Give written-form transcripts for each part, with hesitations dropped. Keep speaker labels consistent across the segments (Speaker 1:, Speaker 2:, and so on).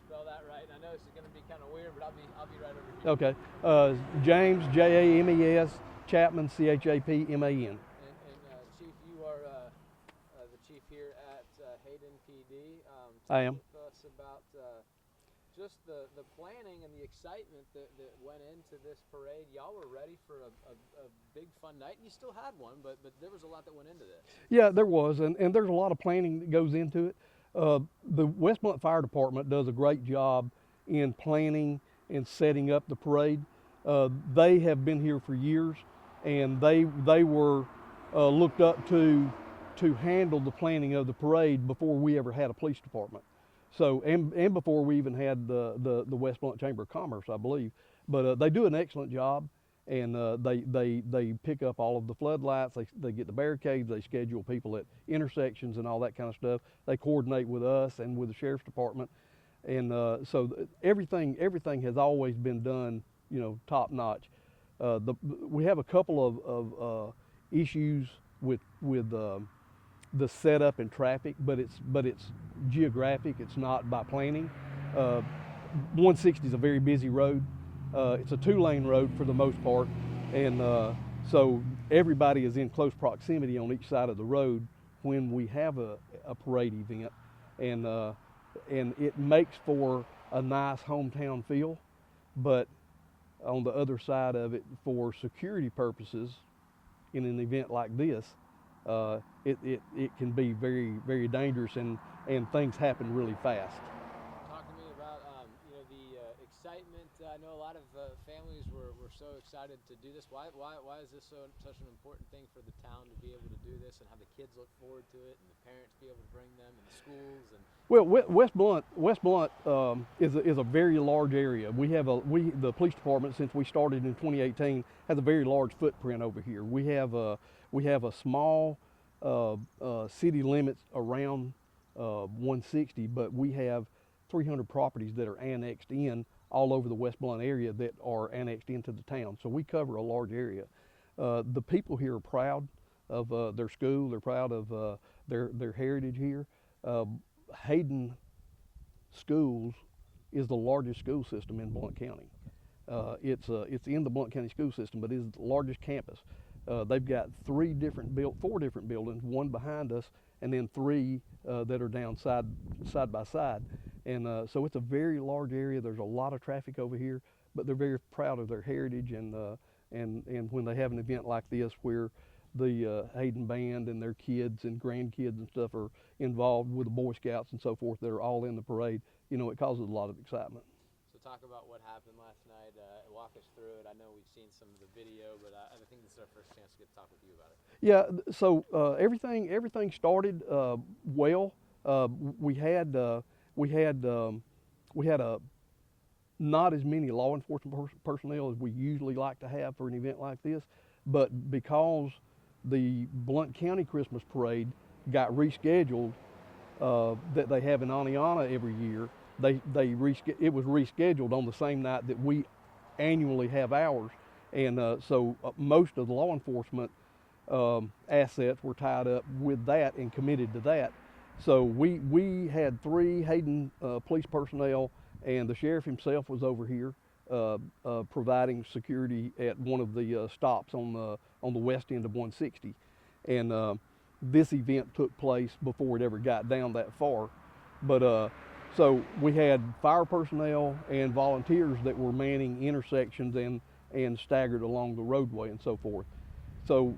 Speaker 1: spell that right. And I know this is going to be kind of weird, but I'll be right over
Speaker 2: Okay.
Speaker 1: here.
Speaker 2: James, James, Chapman, Chapman.
Speaker 1: Chief, you are the chief here at Hayden PD.
Speaker 2: I
Speaker 1: Talk
Speaker 2: am.
Speaker 1: with us about just the planning and the excitement that went into this parade. Y'all were ready for a big fun night, and you still had one, but there was a lot that went into this.
Speaker 2: Yeah, there was, and there's a lot of planning that goes into it. The West Blount Fire Department does a great job in planning and setting up the parade. They have been here for years, and they were looked up to handle the planning of the parade before we ever had a police department. So and before we even had the West Blount Chamber of Commerce, I believe. But they do an excellent job, and they pick up all of the floodlights. They get the barricades. They schedule people at intersections and all that kind of stuff. They coordinate with us and with the sheriff's department, and so everything has always been done, top notch. We have a couple of issues with the setup and traffic, but it's geographic. It's not by planning. 160 is a very busy road. It's a 2-lane road for the most part, and so everybody is in close proximity on each side of the road when we have a parade event, and it makes for a nice hometown feel. But on the other side of it, for security purposes, in an event like this, it can be very, very dangerous, and things happen really fast.
Speaker 1: Talk to me about the excitement. I know a lot of families were so excited to do this. Why is this such an important thing for the town to be able to do this and have the kids look forward to it, and the parents be able to bring them, and the schools? And
Speaker 2: well, West Blount is a very large area. The police department, since we started in 2018, has a very large footprint over here. We have a small city limits around 160, but we have 300 properties that are annexed in all over the West Blount area that are annexed into the town. So we cover a large area. The people here are proud of their school. They're proud of their heritage here. Hayden Schools is the largest school system in Blount County. It's in the Blount County school system, but it is the largest campus. They've got 4 different buildings, one behind us, and then 3 that are down side by side. And so it's a very large area. There's a lot of traffic over here, but they're very proud of their heritage. And when they have an event like this, where the Hayden band and their kids and grandkids and stuff are involved with the Boy Scouts and so forth, that are all in the parade, it causes a lot of excitement.
Speaker 1: So talk about what happened last night. Walk us through it. I know we've seen some of the video, but I think this is our first chance to get to talk with you about it.
Speaker 2: Yeah. So everything started well. We had not as many law enforcement personnel as we usually like to have for an event like this, but because the Blount County Christmas parade got rescheduled, that they have in Aniana every year, it was rescheduled on the same night that we annually have ours, and so most of the law enforcement assets were tied up with that and committed to that. So we had 3 Hayden police personnel, and the sheriff himself was over here providing security at one of the stops on the west end of 160, and this event took place before it ever got down that far. But so we had fire personnel and volunteers that were manning intersections and staggered along the roadway and so forth. So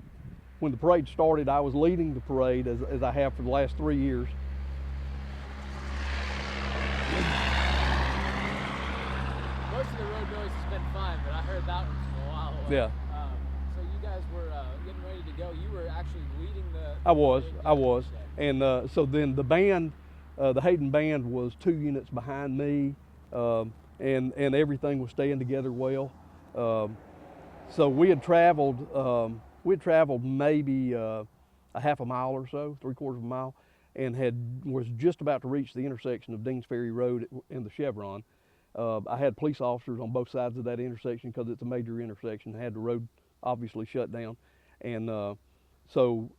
Speaker 2: when the parade started, I was leading the parade as I have for the last 3 years.
Speaker 1: Most of the road noise has been fine, but I heard that one from a while away.
Speaker 2: Yeah.
Speaker 1: So you guys were getting ready to go. You were actually leading the
Speaker 2: I was.
Speaker 1: parade.
Speaker 2: And so then the band, the Hayden band, was 2 units behind me, and everything was staying together well. So we had traveled maybe a half a mile or so, 3/4 of a mile, and was just about to reach the intersection of Deans Ferry Road and the Chevron. I had police officers on both sides of that intersection because it's a major intersection. Had the road obviously shut down, and so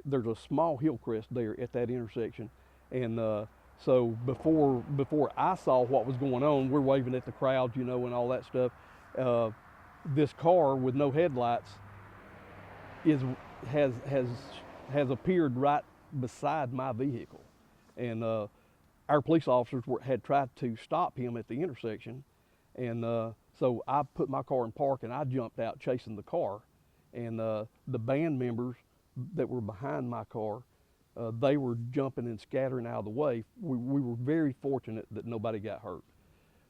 Speaker 2: there's a small hill crest there at that intersection, and So before I saw what was going on, we're waving at the crowd, you know, and all that stuff. This car with no headlights has appeared right beside my vehicle, and our police officers had tried to stop him at the intersection, and so I put my car in park and I jumped out chasing the car, and the band members that were behind my car, they were jumping and scattering out of the way. We were very fortunate that nobody got hurt.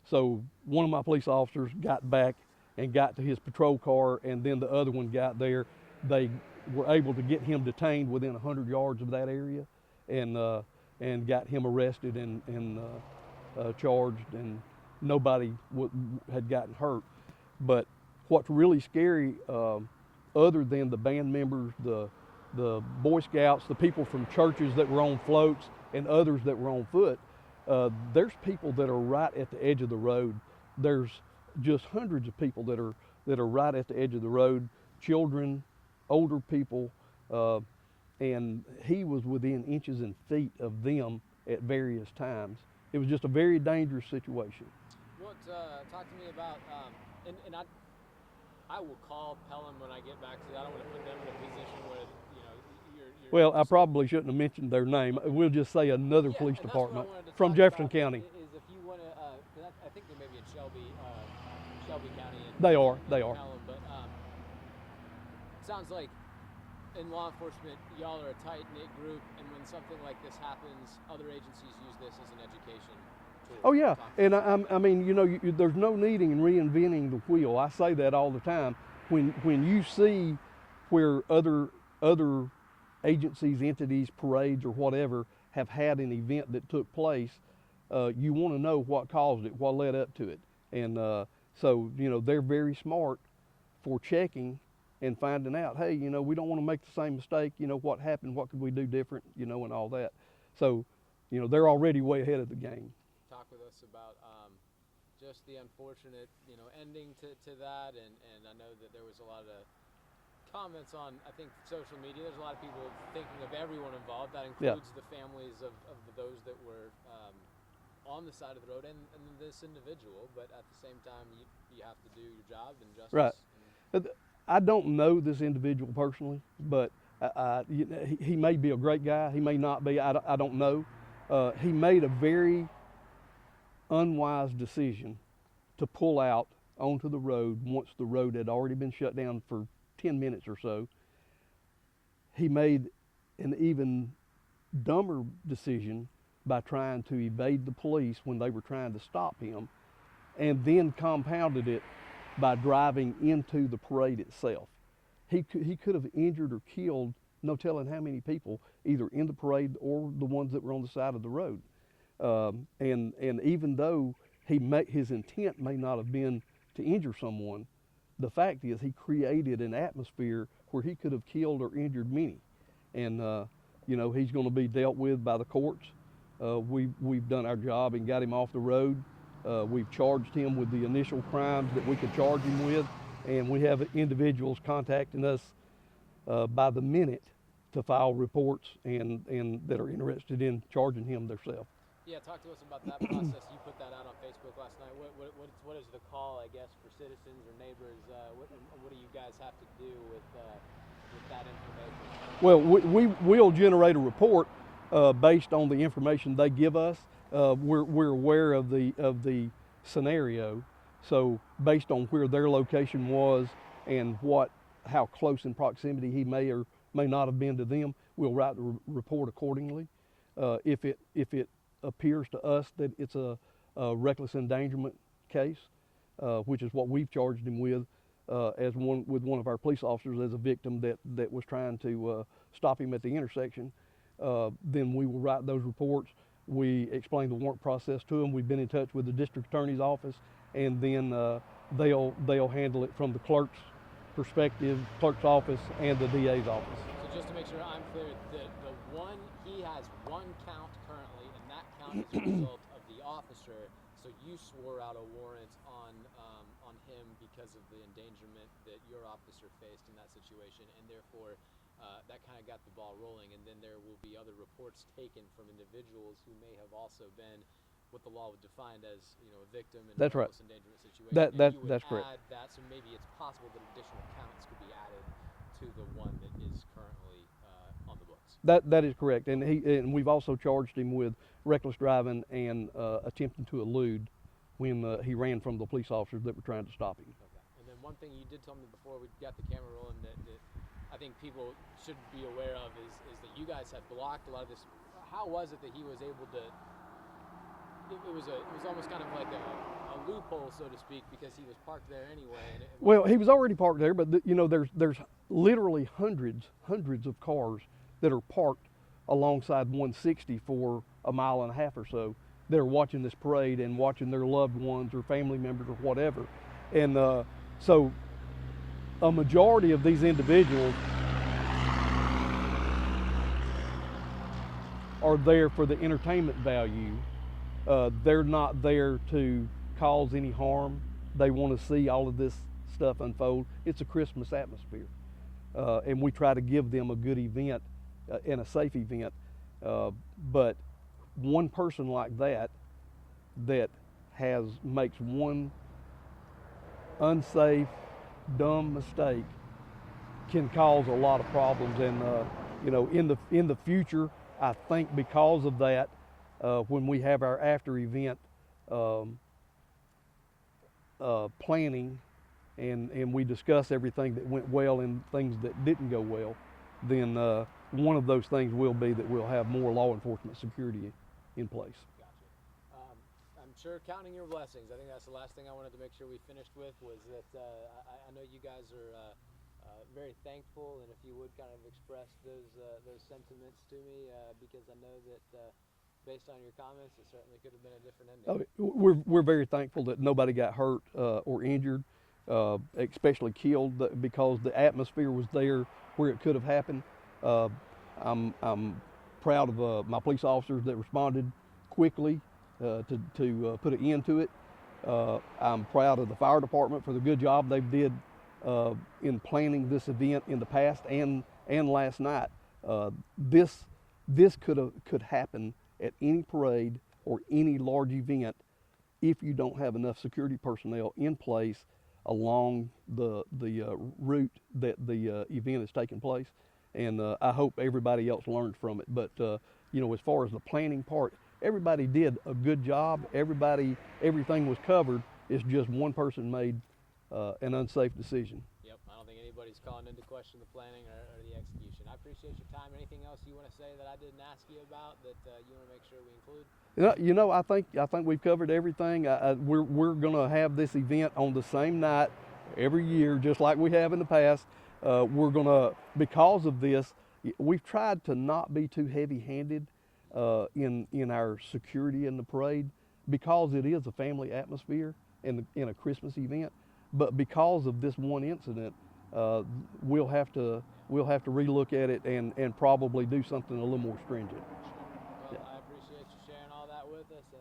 Speaker 2: So one of my police officers got back and got to his patrol car, and then the other one got there. They were able to get him detained within 100 yards of that area, and got him arrested and charged, and nobody had gotten hurt. But what's really scary, other than the band members, the Boy Scouts, the people from churches that were on floats, and others that were on foot, there's people that are right at the edge of the road. There's just hundreds of people that are right at the edge of the road, children, older people, and he was within inches and feet of them at various times. It was just a very dangerous situation.
Speaker 1: What, talk to me about, and I will call Pelham when I get back to that. I don't want to put them in a position where, you know, you're
Speaker 2: Well, I probably shouldn't have mentioned their name. We'll just say another police department from Jefferson County.
Speaker 1: Is if you want to, I think they may be in Shelby County.
Speaker 2: They are.
Speaker 1: Pelham, but it sounds like in law enforcement, y'all are a tight-knit group, and when something like this happens, other agencies use this as an education tool.
Speaker 2: Oh yeah, and I mean, you know, there's no needing in reinventing the wheel. I say that all the time. When you see where other agencies, entities, parades, or whatever have had an event that took place, you want to know what caused it, what led up to it, and so you know they're very smart for checking and finding out, hey, you know, we don't want to make the same mistake. You know, what happened? What could we do different? You know, and all that. So, you know, they're already way ahead of the game.
Speaker 1: Talk with us about just the unfortunate, you know, ending to that, and I know that there was a lot of comments on, I think, social media. There's a lot of people thinking of everyone involved. That includes the families of those that were on the side of the road and this individual. But at the same time, you have to do your job and justice.
Speaker 2: Right. I don't know this individual personally, but he may be a great guy. He may not be. I don't know. He made a very unwise decision to pull out onto the road once the road had already been shut down for 10 minutes or so. He made an even dumber decision by trying to evade the police when they were trying to stop him, and then compounded it by driving into the parade itself. He could have injured or killed no telling how many people, either in the parade or the ones that were on the side of the road. And even though his intent may not have been to injure someone, the fact is he created an atmosphere where he could have killed or injured many. And you know, he's going to be dealt with by the courts. We've done our job and got him off the road. We've charged him with the initial crimes that we could charge him with, and we have individuals contacting us by the minute to file reports and that are interested in charging him themselves.
Speaker 1: Yeah, talk to us about that process. You put that out on Facebook last night. What is the call, I guess, for citizens or neighbors? What do you guys have to do with that information?
Speaker 2: Well, we will generate a report based on the information they give us. We're aware of the scenario, so based on where their location was and how close in proximity he may or may not have been to them, we'll write the report accordingly. If it appears to us that it's a reckless endangerment case, which is what we've charged him with, with one of our police officers as a victim that was trying to stop him at the intersection, then we will write those reports. We explain the warrant process to them. We've been in touch with the district attorney's office, and then they'll handle it from the clerk's perspective, clerk's office, and the DA's office.
Speaker 1: So just to make sure I'm clear, he has one count currently, and that count is a result of the officer. So you swore out a warrant on him because of the endangerment that your officer faced in that situation, and therefore that kind of got the ball rolling, and then there will be other reports taken from individuals who may have also been what the law would define as, a victim in a
Speaker 2: That's right.
Speaker 1: reckless endangerment situation. And you would
Speaker 2: That's correct.
Speaker 1: add that, so maybe it's possible that additional counts could be added to the one that is currently on the books.
Speaker 2: That is correct, and we've also charged him with reckless driving and attempting to elude when he ran from the police officers that were trying to stop him.
Speaker 1: Okay. And then one thing you did tell me before we got the camera rolling that I think people should be aware of is that you guys had blocked a lot of this. How was it that he was able to? It was almost kind of like a loophole, so to speak, because he was parked there anyway. And
Speaker 2: Well, he was already parked there, but there's literally hundreds of cars that are parked alongside 160 for a mile and a half or so. That are watching this parade and watching their loved ones or family members or whatever, and so a majority of these individuals are there for the entertainment value. They're not there to cause any harm. They want to see all of this stuff unfold. It's a Christmas atmosphere, and we try to give them a good event and a safe event. But one person like that makes one unsafe, dumb mistake can cause a lot of problems. And in the future, I think because of that, when we have our after event planning and we discuss everything that went well and things that didn't go well, then one of those things will be that we'll have more law enforcement security in place.
Speaker 1: Gotcha. I'm sure counting your blessings. I think that's the last thing I wanted to make sure we finished with was that I know you guys are very thankful, and if you would kind of express those sentiments to me, because I know that based on your comments, it certainly could have been a different ending.
Speaker 2: We're very thankful that nobody got hurt or injured, especially killed, because the atmosphere was there where it could have happened. I'm proud of my police officers that responded quickly to put an end to it. I'm proud of the fire department for the good job they did in planning this event in the past and last night. This could happen at any parade or any large event if you don't have enough security personnel in place along the route that the event is taking place. And I hope everybody else learned from it. But as far as the planning part, everybody did a good job. Everything was covered. It's just one person made an unsafe decision.
Speaker 1: Yep, I don't think anybody's calling into question the planning or the execution. I appreciate your time. Anything else you want to say that I didn't ask you about that you want to make sure we include?
Speaker 2: I think we've covered everything. We're going to have this event on the same night every year, just like we have in the past. We're going to, because of this, we've tried to not be too heavy-handed in our security in the parade, because it is a family atmosphere in a Christmas event. But because of this one incident, we'll have to relook at it and probably do something a little more stringent.